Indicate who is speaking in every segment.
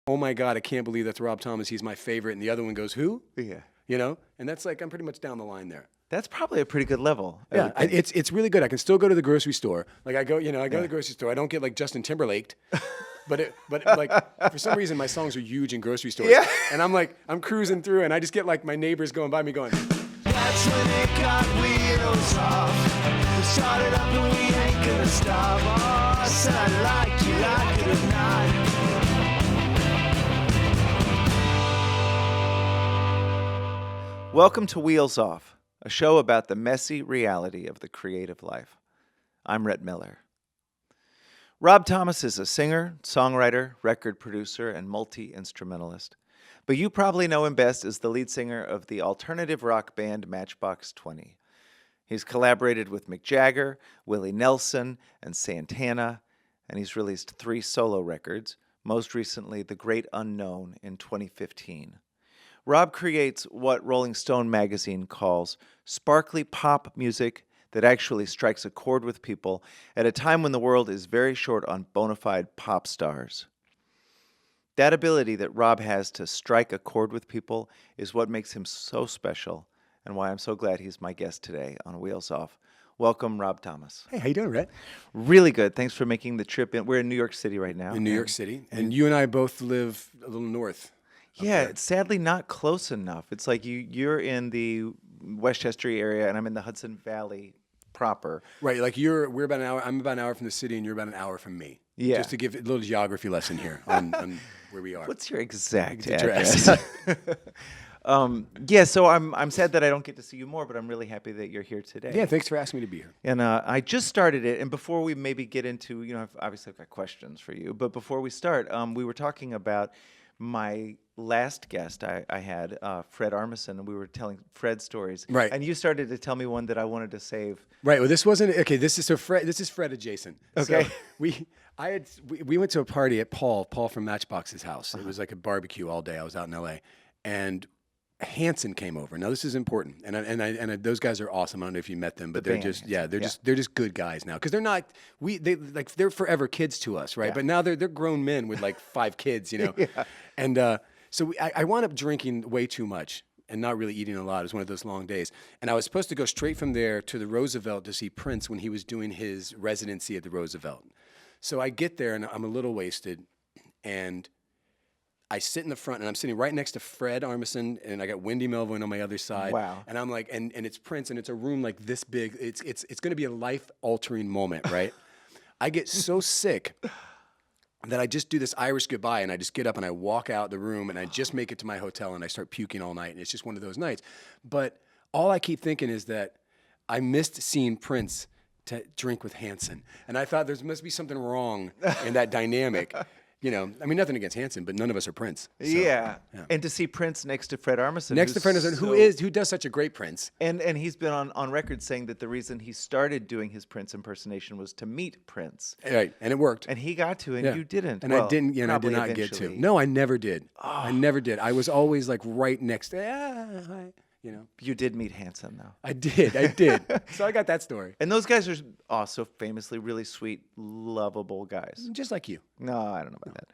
Speaker 1: oh my God, I can't believe that's Rob Thomas. He's my favorite. And the other one goes, who?
Speaker 2: Yeah.
Speaker 1: And that's like, I'm pretty much down the line there.
Speaker 2: That's probably a pretty good level.
Speaker 1: Yeah, it's really good. I can still go to the grocery store. Like I go to the grocery store. I don't get like Justin Timberlake, but like for some reason my songs are huge in grocery stores.
Speaker 2: Yeah.
Speaker 1: And I'm cruising through and I just get like my neighbors going by me going,
Speaker 3: That's when it got wheels off. We started up and we ain't gonna stop. Oh, I said I like you, I could have not.
Speaker 2: Welcome to Wheels Off, a show about the messy reality of the creative life. I'm Rhett Miller. Rob Thomas is a singer, songwriter, record producer, and multi-instrumentalist. But you probably know him best as the lead singer of the alternative rock band Matchbox 20. He's collaborated with Mick Jagger, Willie Nelson, and Santana, and he's released 3 solo records, most recently The Great Unknown in 2015. Rob creates what Rolling Stone magazine calls sparkly pop music that actually strikes a chord with people at a time when the world is very short on bona fide pop stars. That ability that Rob has to strike a chord with people is what makes him so special and why I'm so glad he's my guest today on Wheels Off. Welcome, Rob Thomas.
Speaker 1: hey, how you doing, Rhett?
Speaker 2: Really good. Thanks for making the trip in. We're in New York City right now.
Speaker 1: In New York City. And you and I both live a little north.
Speaker 2: Yeah, it's sadly not close enough. It's like you're in the Westchester area and I'm in the Hudson Valley proper.
Speaker 1: Right, like we're about an hour, I'm about an hour from the city and you're about an hour from me.
Speaker 2: Yeah.
Speaker 1: Just to give a little geography lesson here on where we are.
Speaker 2: What's your exact
Speaker 1: Address.
Speaker 2: address? So I'm sad that I don't get to see you more, but I'm really happy that you're here today.
Speaker 1: Yeah, thanks for asking me to be here.
Speaker 2: And I just started it, and before we maybe get into, I've got questions for you, but before we start, we were talking about my last guest I had, Fred Armisen, and we were telling Fred stories.
Speaker 1: Right.
Speaker 2: And you started to tell me one that I wanted to save.
Speaker 1: Right. Well, this wasn't okay. This is Fred adjacent.
Speaker 2: Okay.
Speaker 1: So we went to a party at Paul from Matchbox's house. It was like a barbecue all day. I was out in L.A. and Hanson came over. Now this is important, and those guys are awesome. I don't know if you met them, but they're just they're just good guys now because they're forever kids to us, right?
Speaker 2: Yeah.
Speaker 1: But now they're grown men with like 5 kids,
Speaker 2: Yeah.
Speaker 1: And so I wound up drinking way too much and not really eating a lot. It was one of those long days, and I was supposed to go straight from there to the Roosevelt to see Prince when he was doing his residency at the Roosevelt. So I get there and I'm a little wasted, and I sit in the front, and I'm sitting right next to Fred Armisen, and I got Wendy Melvoin on my other side.
Speaker 2: Wow.
Speaker 1: And I'm like, and it's Prince, and it's a room like this big. It's going to be a life-altering moment, right? I get so sick that I just do this Irish goodbye, and I just get up and I walk out the room, and I just make it to my hotel, and I start puking all night, and it's just one of those nights. But all I keep thinking is that I missed seeing Prince to drink with Hanson, and I thought there must be something wrong in that dynamic. Nothing against Hanson, but none of us are Prince. So,
Speaker 2: yeah. And to see Prince next to Fred Armisen.
Speaker 1: Next to Fred Armisen, who does such a great Prince.
Speaker 2: And he's been on record saying that the reason he started doing his Prince impersonation was to meet Prince.
Speaker 1: Right, and it worked.
Speaker 2: And he got to, and you didn't.
Speaker 1: And I didn't, I did not get to. No, I never did. Oh. I never did. I was always like right next to, hi.
Speaker 2: You did meet Hanson, though.
Speaker 1: I did. So I got that story.
Speaker 2: And those guys are also famously really sweet, lovable guys.
Speaker 1: Just like you.
Speaker 2: No, I don't know about that.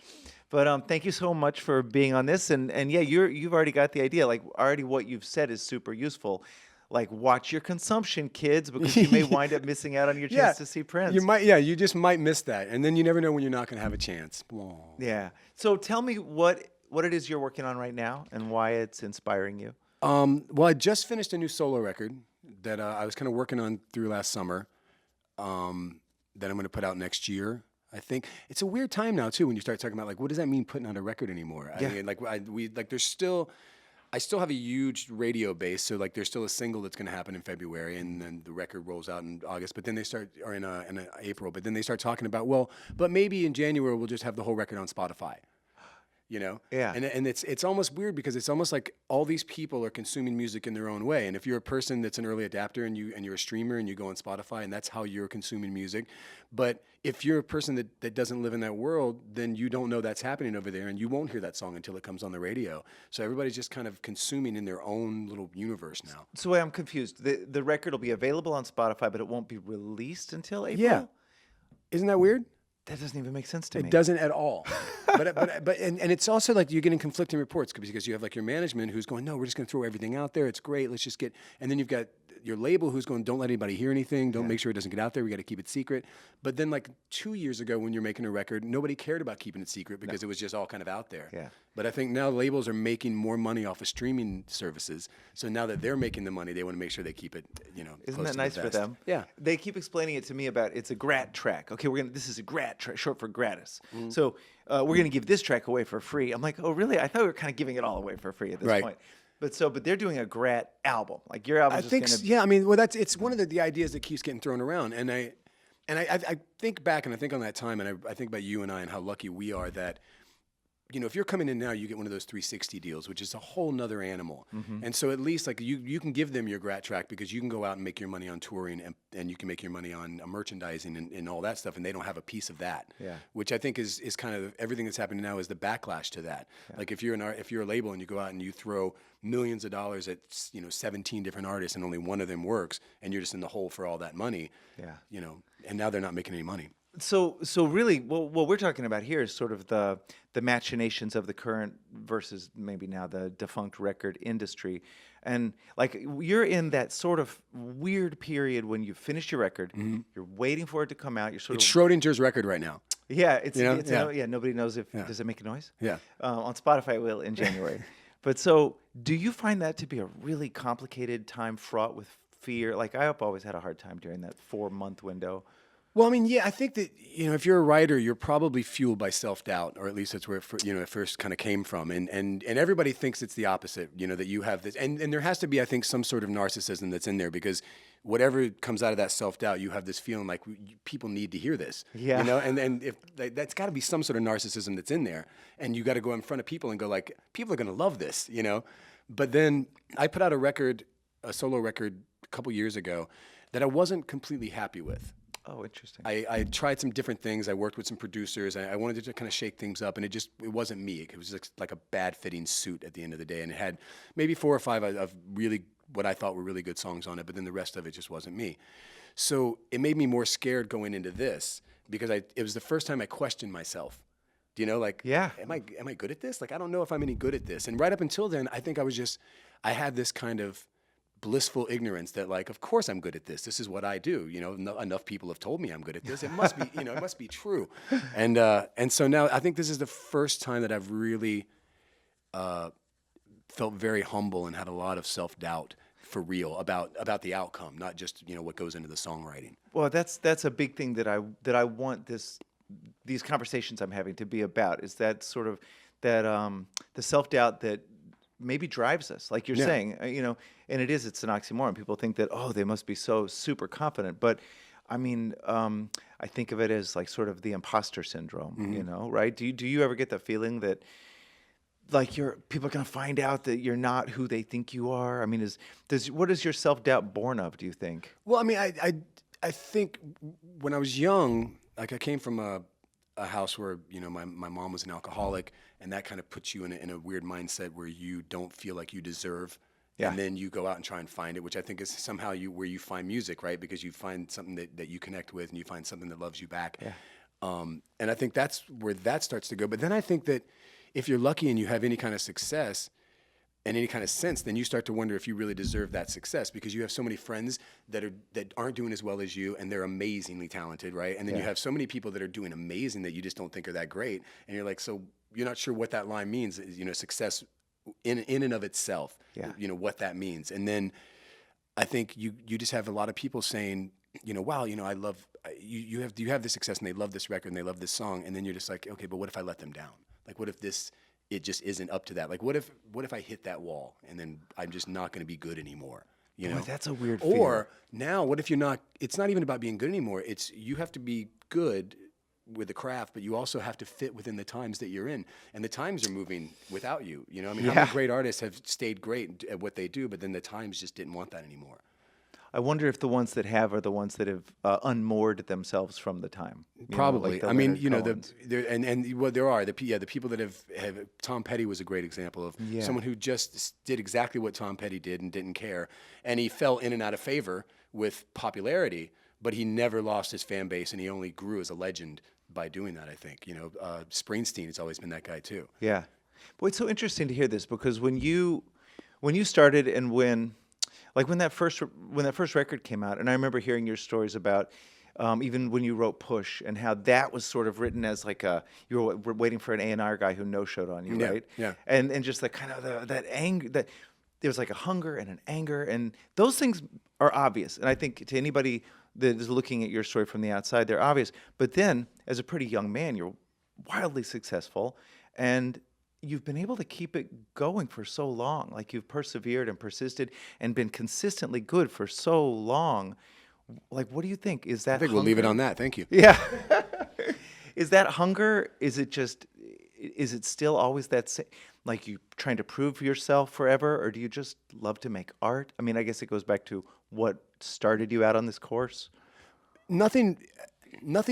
Speaker 2: But thank you so much for being on this. And yeah, you've already got the idea. Like, already what you've said is super useful. Like, watch your consumption, kids, because you may wind up missing out on your chance to see Prince.
Speaker 1: You just might miss that. And then you never know when you're not going to have a chance. Aww.
Speaker 2: Yeah. So tell me what it is you're working on right now and why it's inspiring you.
Speaker 1: Well, I just finished a new solo record that I was kind of working on through last summer that I'm going to put out next year. I think it's a weird time now too when you start talking about like what does that mean putting out a record anymore?
Speaker 2: Yeah.
Speaker 1: I mean, I still have a huge radio base, so like there's still a single that's going to happen in February, and then the record rolls out in August. But then they start, or in April. But then they start talking about but maybe in January we'll just have the whole record on Spotify. Yeah. And it's almost weird because it's almost like all these people are consuming music in their own way. And if you're a person that's an early adapter and you're a streamer and you go on Spotify and that's how you're consuming music, but if you're a person that doesn't live in that world, then you don't know that's happening over there and you won't hear that song until it comes on the radio. So everybody's just kind of consuming in their own little universe now.
Speaker 2: So wait, I'm confused. The record will be available on Spotify, but it won't be released until April?
Speaker 1: Yeah. Isn't that weird?
Speaker 2: That doesn't even make sense to me.
Speaker 1: It doesn't at all. but it's also like you're getting conflicting reports because you have like your management who's going, no, we're just going to throw everything out there. It's great. Let's just get, and then you've got your label who's going, don't let anybody hear anything. Don't make sure it doesn't get out there. We got to keep it secret. But then like 2 years ago when you're making a record, nobody cared about keeping it secret because it was just all kind of out there.
Speaker 2: Yeah.
Speaker 1: But I think now labels are making more money off of streaming services. So now that they're making the money, they want to make sure they keep it,
Speaker 2: Isn't
Speaker 1: close
Speaker 2: that
Speaker 1: to
Speaker 2: nice
Speaker 1: the
Speaker 2: for
Speaker 1: vest.
Speaker 2: them?
Speaker 1: Yeah.
Speaker 2: They keep explaining it to me about it's a grat track. Okay, this is a grat track, short for gratis.
Speaker 1: Mm-hmm.
Speaker 2: So we're going to give this track away for free. I'm like, oh, really? I thought we were kind of giving it all away for free at this
Speaker 1: Right.
Speaker 2: point. But they're doing a grat album. Like your album.
Speaker 1: I think, yeah. I mean, well, it's one of the ideas that keeps getting thrown around, and I think back and I think on that time, and I think about you and I and how lucky we are that, if you're coming in now, you get one of those 360 deals, which is a whole nother animal.
Speaker 2: Mm-hmm.
Speaker 1: And so at least like you can give them your grat track because you can go out and make your money on touring and you can make your money on merchandising and all that stuff, and they don't have a piece of that.
Speaker 2: Yeah.
Speaker 1: Which I think is kind of everything that's happening now is the backlash to that. Yeah. Like if you're a label and you go out and you throw millions of dollars at 17 different artists and only one of them works, and you're just in the hole for all that money.
Speaker 2: Yeah.
Speaker 1: And now they're not making any money.
Speaker 2: So really, what we're talking about here is sort of the machinations of the current versus maybe now the defunct record industry, and like you're in that sort of weird period when you finish your record, you're waiting for it to come out. You're sort
Speaker 1: It's
Speaker 2: of
Speaker 1: Schrodinger's record right now.
Speaker 2: yeah, it's
Speaker 1: Yeah.
Speaker 2: yeah. Nobody knows if does it make a noise?
Speaker 1: Yeah.
Speaker 2: On Spotify it will in January. But so, do you find that to be a really complicated time, fraught with fear? Like I've always had a hard time during that 4-month window.
Speaker 1: Well, I mean, yeah, I think that, if you're a writer, you're probably fueled by self-doubt, or at least that's where it first kind of came from. And everybody thinks it's the opposite, that you have this. And there has to be, I think, some sort of narcissism that's in there because whatever comes out of that self-doubt, you have this feeling like people need to hear this.
Speaker 2: Yeah.
Speaker 1: And if that's got to be some sort of narcissism that's in there. And you got to go in front of people and go like, people are going to love this, But then I put out a solo record a couple years ago that I wasn't completely happy with.
Speaker 2: Oh, interesting.
Speaker 1: I tried some different things. I worked with some producers. I wanted to kind of shake things up, and it wasn't me. It was like a bad fitting suit at the end of the day, and it had maybe 4 or 5 of really what I thought were really good songs on it, but then the rest of it just wasn't me. So it made me more scared going into this because it was the first time I questioned myself.
Speaker 2: Yeah.
Speaker 1: Am I good at this? Like, I don't know if I'm any good at this. And right up until then, I think I had this kind of blissful ignorance that like, of course I'm good at this. This is what I do. Enough people have told me I'm good at this. It must be, it must be true. And so now I think this is the first time that I've really felt very humble and had a lot of self-doubt for real about the outcome, not just, what goes into the songwriting.
Speaker 2: Well, that's a big thing that I want these conversations I'm having to be about, is that sort of that the self-doubt that maybe drives us, like you're saying, and it's an oxymoron. People think that, oh, they must be so super confident. But I mean, I think of it as like sort of the imposter syndrome, right? Do you ever get the feeling that like people are going to find out that you're not who they think you are? I mean, what is your self-doubt born of, do you think?
Speaker 1: Well, I mean, I think when I was young, like I came from a house where, my mom was an alcoholic, and that kind of puts you in a weird mindset where you don't feel like you deserve. Yeah. And then you go out and try and find it, which I think is somehow where you find music, right? Because you find something that you connect with, and you find something that loves you back.
Speaker 2: Yeah.
Speaker 1: And I think that's where that starts to go. But then I think that if you're lucky and you have any kind of success and any kind of sense, then you start to wonder if you really deserve that success, because you have so many friends that aren't doing as well as you, and they're amazingly talented, right? And then you have so many people that are doing amazing that you just don't think are that great, and you're like, so you're not sure what that line means, success in and of itself, what that means. And then I think you just have a lot of people saying, wow, I love you have this success, and they love this record and they love this song, and then you're just like, okay, but what if I let them down? Like, what if it just isn't up to that? Like, what if I hit that wall and then I'm just not going to be good anymore?
Speaker 2: Boy, that's a weird
Speaker 1: fear. Or
Speaker 2: feeling.
Speaker 1: now, what if it's not even about being good anymore. It's you have to be good with the craft, but you also have to fit within the times that you're in. And the times are moving without you. How many great artists have stayed great at what they do, but then the times just didn't want that anymore.
Speaker 2: I wonder if the ones that have are the ones that have unmoored themselves from the time.
Speaker 1: Probably.
Speaker 2: Like
Speaker 1: I mean, there are the people that have. Tom Petty was a great example of someone who just did exactly what Tom Petty did and didn't care, and he fell in and out of favor with popularity, but he never lost his fan base, and he only grew as a legend by doing that. I think Springsteen has always been that guy too.
Speaker 2: Yeah. Boy, it's so interesting to hear this because when you started and when that first record came out, and I remember hearing your stories about even when you wrote Push and how that was sort of written as like you were waiting for an A&R guy who no-showed on you,
Speaker 1: Yeah,
Speaker 2: right?
Speaker 1: yeah.
Speaker 2: And just the kind of that anger, that there was like a hunger and an anger, and those things are obvious. And I think to anybody that is looking at your story from the outside, they're obvious. But then, as a pretty young man, you're wildly successful, and you've been able to keep it going for so long. Like you've persevered and persisted and been consistently good for so long. Like, what do you think? Is that
Speaker 1: I think we'll leave it on that. Thank you.
Speaker 2: Yeah. Is that hunger? Is it still always that same? Like you trying to prove yourself forever, or do you just love to make art? I mean, I guess it goes back to what started you out on this course.
Speaker 1: Nothing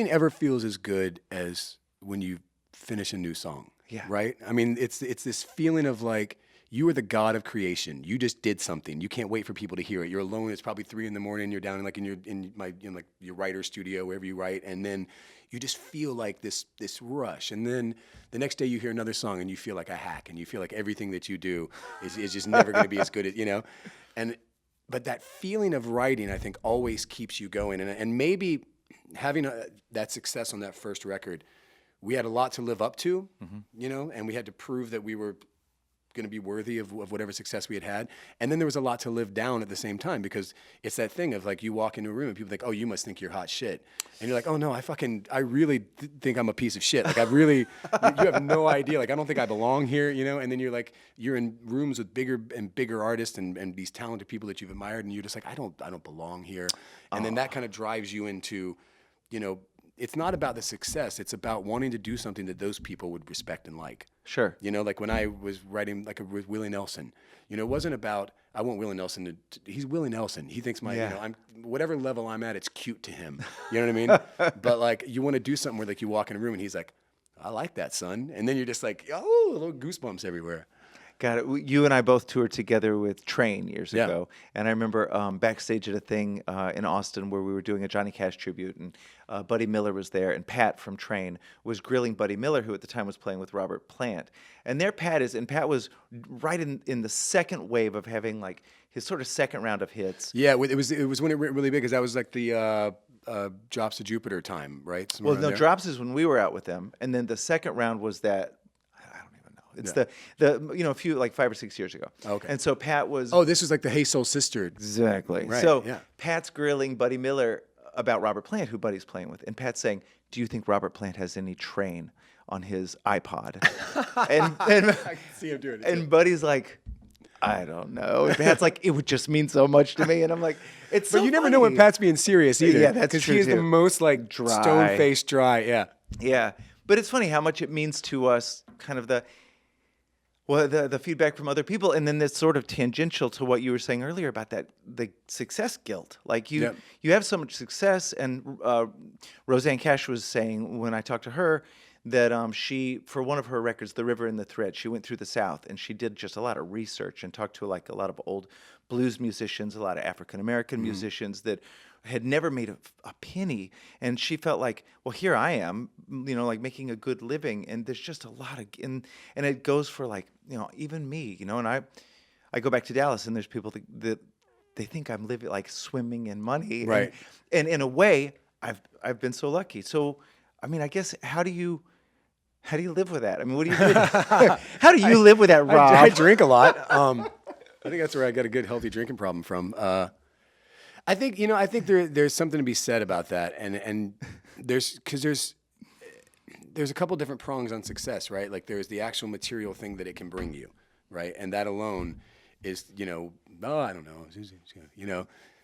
Speaker 1: ever feels as good as when you finish a new song.
Speaker 2: Yeah.
Speaker 1: Right? I mean, it's this feeling of like you are the god of creation. You just did something. You can't wait for people to hear it. You're alone. It's probably 3 a.m. You're down in your writer's studio, wherever you write, and then you just feel like this rush. And then the next day you hear another song and you feel like a hack, and you feel like everything that you do is just never going to be as good as But that feeling of writing, I think, always keeps you going. And maybe having that success on that first record, we had a lot to live up to, and we had to prove that we were going to be worthy of whatever success we had. And then there was a lot to live down at the same time, because it's that thing of like you walk into a room and people think, oh, you must think you're hot shit. And you're like, oh no, I really think I'm a piece of shit. Like you have no idea. Like, I don't think I belong here, and then you're in rooms with bigger and bigger artists and these talented people that you've admired. And you're just like, I don't belong here. And then that kind of drives you into, it's not about the success. It's about wanting to do something that those people would respect and like.
Speaker 2: Sure.
Speaker 1: Like when I was writing with Willie Nelson, it wasn't about, I want Willie Nelson he's Willie Nelson. He thinks I'm whatever level I'm at, it's cute to him. You know what I mean? But like you want to do something where like you walk in a room and he's like, I like that, son. And then you're just like, oh, little goosebumps everywhere.
Speaker 2: Got it. You and I both toured together with Train years
Speaker 1: Yeah.
Speaker 2: ago, and I remember backstage at a thing in Austin where we were doing a Johnny Cash tribute, and Buddy Miller was there, and Pat from Train was grilling Buddy Miller, who at the time was playing with Robert Plant. And there Pat was right in the second wave of having like his sort of second round of hits.
Speaker 1: Yeah, it was when it went really big, because that was like the Drops to Jupiter time, right? Somewhere
Speaker 2: Well, no,
Speaker 1: around there.
Speaker 2: Drops is when we were out with them, and then the second round was that. It's
Speaker 1: Yeah.
Speaker 2: the a few like 5 or 6 years ago.
Speaker 1: Okay.
Speaker 2: And so Pat was
Speaker 1: Oh, this was like the Hey Soul Sister.
Speaker 2: exactly.
Speaker 1: Right,
Speaker 2: So
Speaker 1: yeah.
Speaker 2: Pat's grilling Buddy Miller about Robert Plant, who Buddy's playing with, and Pat's saying, "Do you think Robert Plant has any Train on his iPod?" and
Speaker 1: I can see him doing it.
Speaker 2: and Buddy's like, "I don't know." And Pat's like, "It would just mean so much to me," and I'm like, "It's so
Speaker 1: But you never know when
Speaker 2: funny."
Speaker 1: Pat's being serious either.
Speaker 2: Yeah, that's
Speaker 1: because
Speaker 2: true,
Speaker 1: he is the
Speaker 2: too.
Speaker 1: most like
Speaker 2: Dry.
Speaker 1: stone-faced dry. Yeah.
Speaker 2: Yeah, but it's funny how much it means to us, kind of the feedback from other people, and then that's sort of tangential to what you were saying earlier about the success guilt. Like you have so much success, and Roseanne Cash was saying when I talked to her that she, for one of her records, The River and the Thread, she went through the South and she did just a lot of research and talked to like a lot of old blues musicians, a lot of African American musicians that had never made a penny, and she felt like, well, here I am, like making a good living, and there's just a lot of, and it goes for like, even me, and I go back to Dallas, and there's people that they think I'm living like swimming in money,
Speaker 1: Right.
Speaker 2: And in a way, I've been so lucky. So, I mean, I guess how do you live with that? I mean, what do you do? How do you live with that, Rob?
Speaker 1: I drink a lot. I think that's where I got a good healthy drinking problem from. I think there's something to be said about that, and there's a couple different prongs on success, right? Like there's the actual material thing that it can bring you, right? And that alone is, I don't know,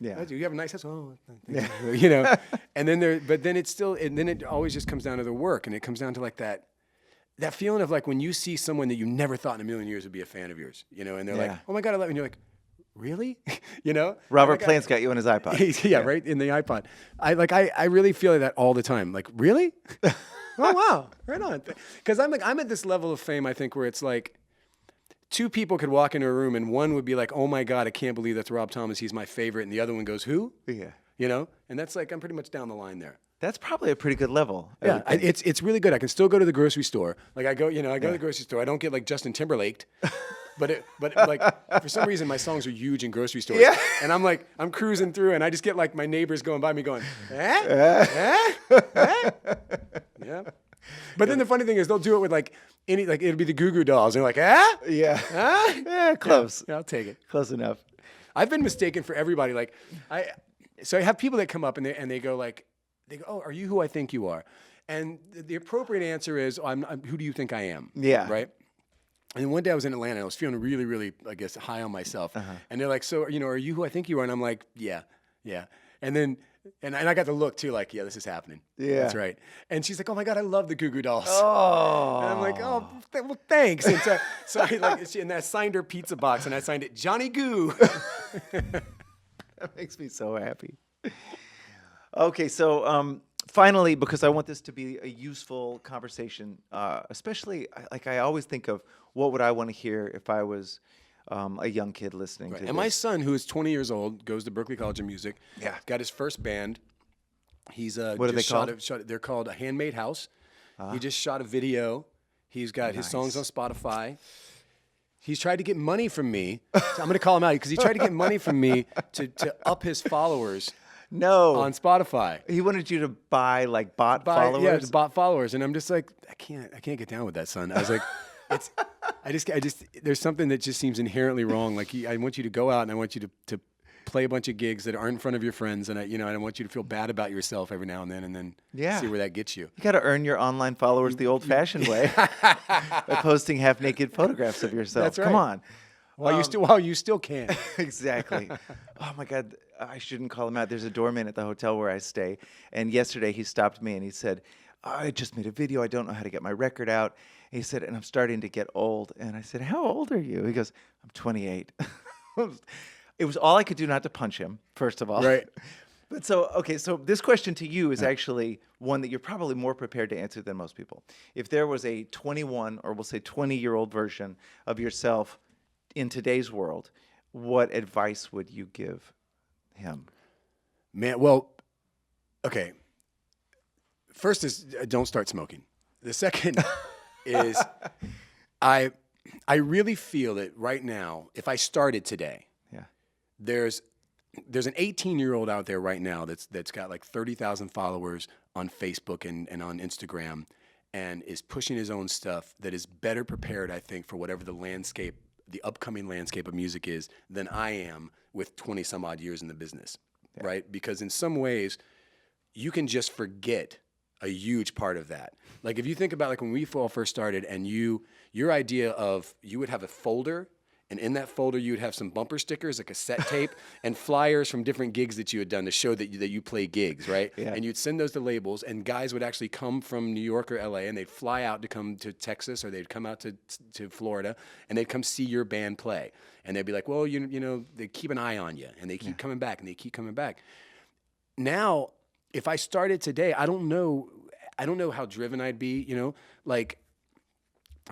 Speaker 2: Yeah.
Speaker 1: "Oh, do you have a nice house? Oh, thank you." And then it always just comes down to the work, and it comes down to like that feeling of like when you see someone that you never thought in a million years would be a fan of yours, and they're like,
Speaker 2: Yeah.
Speaker 1: "Oh my God, I love you," and you're like, "Really?"
Speaker 2: Robert Plant's got you on his iPod.
Speaker 1: yeah, right in the iPod. I really feel that all the time. Like, really? Oh wow, right on. Because I'm at this level of fame, I think, where it's like two people could walk into a room and one would be like, "Oh my God, I can't believe that's Rob Thomas. He's my favorite," and the other one goes, "Who?"
Speaker 2: Yeah.
Speaker 1: And that's like I'm pretty much down the line there.
Speaker 2: That's probably a pretty good level. I
Speaker 1: Yeah,
Speaker 2: would think.
Speaker 1: it's really good. I can still go to the grocery store. Like I go to the grocery store. I don't get like Justin Timberlake, but like for some reason my songs are huge in grocery stores.
Speaker 2: Yeah.
Speaker 1: And I'm cruising through and I just get like my neighbors going by me going, yeah. But then the funny thing is they'll do it with like it'll be the Goo Goo Dolls. And they're like,
Speaker 2: Yeah.
Speaker 1: ah,
Speaker 2: Close.
Speaker 1: Yeah, I'll take it.
Speaker 2: Close enough.
Speaker 1: I've been mistaken for everybody. Like I have people that come up and they go, oh, are you who I think you are? And the appropriate answer is, I'm who do you think I am?
Speaker 2: Yeah.
Speaker 1: Right. And then one day I was in Atlanta. I was feeling really, really, I guess, high on myself. And they're like, so, are you who I think you are? And I'm like, yeah. And then, and I got the look too, like, yeah, this is happening.
Speaker 2: Yeah.
Speaker 1: That's right. And she's like, oh my God, I love the Goo Goo Dolls.
Speaker 2: Oh.
Speaker 1: And I'm like, oh, well, thanks. And so and I signed her pizza box and I signed it Johnny Goo.
Speaker 2: That makes me so happy. Okay, so finally, because I want this to be a useful conversation, especially like I always think of what would I want to hear if I was a young kid listening to
Speaker 1: And
Speaker 2: this.
Speaker 1: my son, who is 20 years old, goes to Berklee College of Music.
Speaker 2: Yeah.
Speaker 1: Got his first band. He's
Speaker 2: What are they called?
Speaker 1: They're called A Handmade House. He just shot a video. He's got his songs on Spotify. He's tried to get money from me. So I'm going to call him out because he tried to get money from me to up his followers
Speaker 2: No,
Speaker 1: on Spotify.
Speaker 2: he wanted you to buy like bot followers.
Speaker 1: Yeah, it's bot followers, and I'm just like, I can't get down with that, son. I was like, I just, there's something that just seems inherently wrong. Like, I want you to go out and I want you to play a bunch of gigs that aren't in front of your friends, and I want you to feel bad about yourself every now and then
Speaker 2: Yeah.
Speaker 1: see where that gets you.
Speaker 2: You got to earn your online followers the old-fashioned way by posting half-naked photographs of yourself.
Speaker 1: That's right.
Speaker 2: Come on.
Speaker 1: While you still can.
Speaker 2: Exactly. Oh my God, I shouldn't call him out. There's a doorman at the hotel where I stay, and yesterday he stopped me and he said, I just made a video. I don't know how to get my record out. He said, and I'm starting to get old. And I said, how old are you? He goes, I'm 28. It was all I could do not to punch him, first of all.
Speaker 1: Right.
Speaker 2: But so this question to you is actually one that you're probably more prepared to answer than most people. If there was a 21 or we'll say 20-year-old version of yourself in today's world, what advice would you give him?
Speaker 1: Man, well, okay. First is don't start smoking. The second is I really feel that right now, if I started today,
Speaker 2: Yeah.
Speaker 1: there's an 18-year-old out there right now that's got like 30,000 followers on Facebook and on Instagram and is pushing his own stuff that is better prepared, I think, for whatever the upcoming landscape of music is than I am with 20 some odd years in the business, right? Because in some ways you can just forget a huge part of that. Like if you think about like when we all first started and your idea of you would have a folder and in that folder you would have some bumper stickers, a cassette tape and flyers from different gigs that you had done to show that you play gigs, right?
Speaker 2: Yeah.
Speaker 1: And you'd send those to labels and guys would actually come from New York or LA and they'd fly out to come to Texas or they'd come out to Florida and they'd come see your band play. And they'd be like, well, you know, they keep an eye on you and they keep coming back and they keep coming back. Now, if I started today, I don't know how driven I'd be, like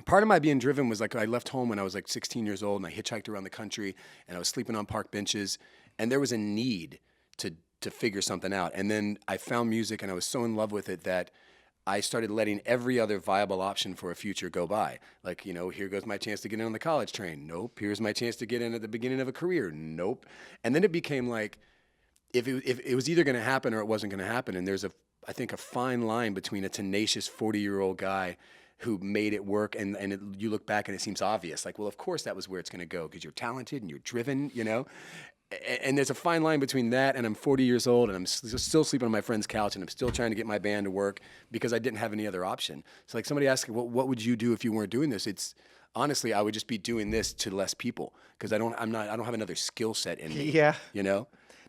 Speaker 1: part of my being driven was like I left home when I was like 16 years old and I hitchhiked around the country and I was sleeping on park benches and there was a need to figure something out. And then I found music and I was so in love with it that I started letting every other viable option for a future go by. Like, here goes my chance to get in on the college train. Nope. Here's my chance to get in at the beginning of a career. Nope. And then it became like, if it was either going to happen or it wasn't going to happen. And there's I think a fine line between a tenacious 40-year-old guy who made it work and you look back and it seems obvious. Like, well, of course that was where it's going to go because you're talented and you're driven, And there's a fine line between that and I'm 40 years old and I'm still sleeping on my friend's couch and I'm still trying to get my band to work because I didn't have any other option. So like somebody asked, what would you do if you weren't doing this? It's honestly, I would just be doing this to less people because I don't have another skill set in me.
Speaker 2: Yeah.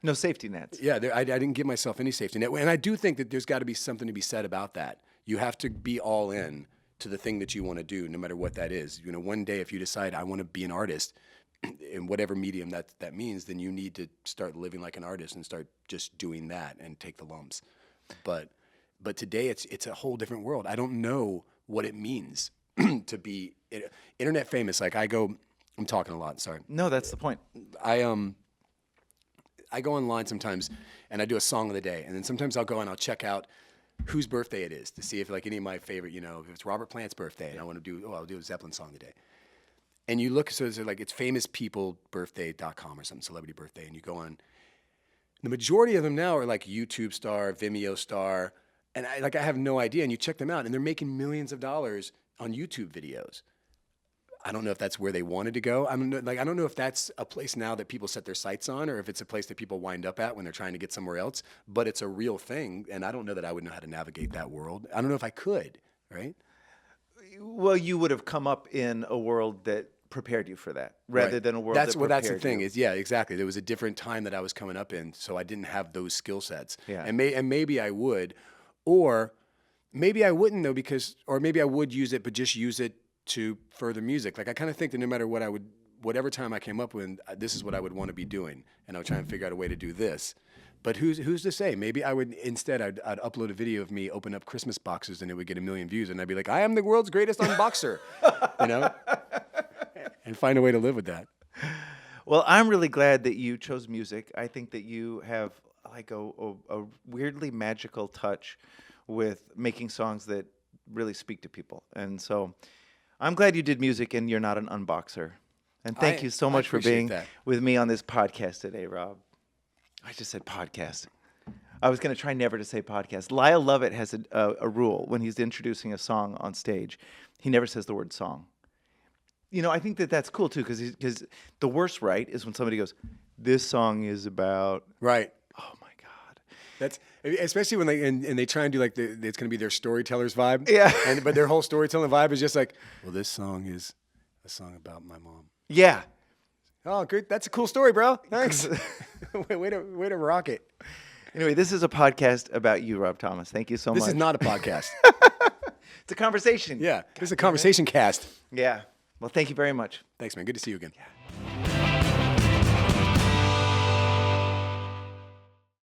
Speaker 1: No
Speaker 2: safety nets.
Speaker 1: Yeah, I didn't give myself any safety net. And I do think that there's got to be something to be said about that. You have to be all in to the thing that you want to do, no matter what that is. One day if you decide I want to be an artist in whatever medium that means, then you need to start living like an artist and start just doing that and take the lumps. But today it's a whole different world. I don't know what it means to be internet famous. Like I'm talking a lot, sorry.
Speaker 2: No, that's the point.
Speaker 1: I go online sometimes and I do a song of the day. And then sometimes I'll go and I'll check out whose birthday it is to see if like any of my favorite, if it's Robert Plant's birthday and I want to I'll do a Zeppelin song today. And you look, so it's like it's famouspeoplebirthday.com or something, celebrity birthday, and you go on. The majority of them now are like YouTube star, Vimeo star, and I have no idea. And you check them out, and they're making millions of dollars on YouTube videos. I don't know if that's where they wanted to go. I don't know if that's a place now that people set their sights on, or if it's a place that people wind up at when they're trying to get somewhere else. But it's a real thing, and I don't know that I would know how to navigate that world. I don't know if I could, right?
Speaker 2: Well, you would have come up in a world that prepared you for that, rather than a world that prepared you.
Speaker 1: That's the thing is, yeah, exactly. There was a different time that I was coming up in, so I didn't have those skill sets.
Speaker 2: Yeah.
Speaker 1: And maybe I would, or maybe I wouldn't though, or maybe I would use it, but just use it to further music. Like I kind of think that no matter what whatever time I came up with, this is what I would want to be doing, and I would try and figure out a way to do this. But who's to say? Maybe I would instead I'd upload a video of me open up Christmas boxes and it would get 1 million views, and I'd be like, I am the world's greatest unboxer, and find a way to live with that.
Speaker 2: Well, I'm really glad that you chose music. I think that you have like a weirdly magical touch with making songs that really speak to people. And so I'm glad you did music and you're not an unboxer. And thank you so much for being with me on this podcast today, Rob. I just said podcast. I was going to try never to say podcast. Lyle Lovett has a rule when he's introducing a song on stage. He never says the word song. I think that's cool too, because the worst right is when somebody goes, this song is about...
Speaker 1: Right.
Speaker 2: Oh my God.
Speaker 1: That's especially when they try and do like it's going to be their storyteller's vibe.
Speaker 2: Yeah.
Speaker 1: But their whole storytelling vibe is just like, well, this song is a song about my mom.
Speaker 2: Yeah.
Speaker 1: Oh, good. That's a cool story, bro. Thanks. way to rock it.
Speaker 2: Anyway, this is a podcast about you, Rob Thomas. Thank you so much.
Speaker 1: This is not a podcast.
Speaker 2: It's a conversation.
Speaker 1: Yeah. This is a conversation cast.
Speaker 2: Yeah. Well, thank you very much.
Speaker 1: Thanks, man. Good to see you again. Yeah.